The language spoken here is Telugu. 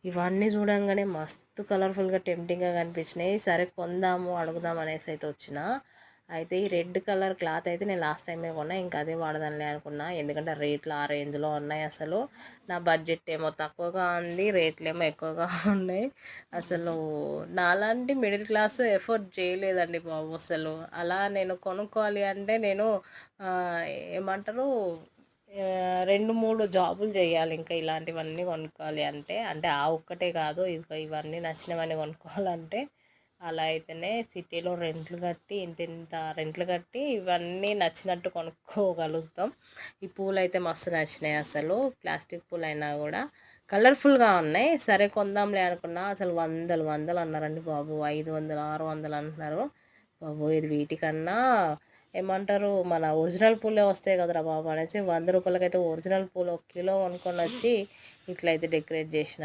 ఇవన్నీ చూడంగానే మస్తు కలర్ఫుల్గా టెంప్టింగ్గా కనిపించినాయి. సరే కొందాము అడుగుదాం అనేసి అయితే వచ్చిన. అయితే ఈ రెడ్ కలర్ క్లాత్ అయితే నేను లాస్ట్ టైమే కొన్నా, ఇంకా అదే వాడదాంలే అనుకున్నా. ఎందుకంటే రేట్లు ఆ రేంజ్లో ఉన్నాయి. అసలు నా బడ్జెట్ ఏమో తక్కువగా ఉంది, రేట్లు ఏమో ఎక్కువగా ఉన్నాయి. అసలు నాలాంటి మిడిల్ క్లాస్ ఎఫోర్డ్ చేయలేదండి బాబు. అసలు అలా నేను కొనుక్కోవాలి అంటే నేను ఏమంటారు 2, 3 జాబులు చేయాలి ఇంకా ఇలాంటివన్నీ కొనుక్కోవాలి అంటే. అంటే ఆ ఒక్కటే కాదు, ఇంకా ఇవన్నీ నచ్చినవన్నీ కొనుక్కోవాలంటే. అలా అయితేనే సిటీలో రెంట్లు కట్టి ఇంత రెంట్లు కట్టి ఇవన్నీ నచ్చినట్టు కొనుక్కోగలుగుతాం. ఈ పూలు అయితే మస్తు నచ్చినాయి. అసలు ప్లాస్టిక్ పూలు అయినా కూడా కలర్ఫుల్గా ఉన్నాయి. సరే కొందాంలే అనుకున్నా. అసలు వందలు వందలు అన్నారండి బాబు. 500, 600 అంటున్నారు బాబు. ఇది వీటికన్నా ఏమంటారు మన ఒరిజినల్ పూలే వస్తాయి కదరా బాబు అనేసి 100 రూపాయలకైతే ఒరిజినల్ పూలు 1 కిలో కొనుక్కొని వచ్చి ఇట్లయితే డెకరేట్ చేసిన.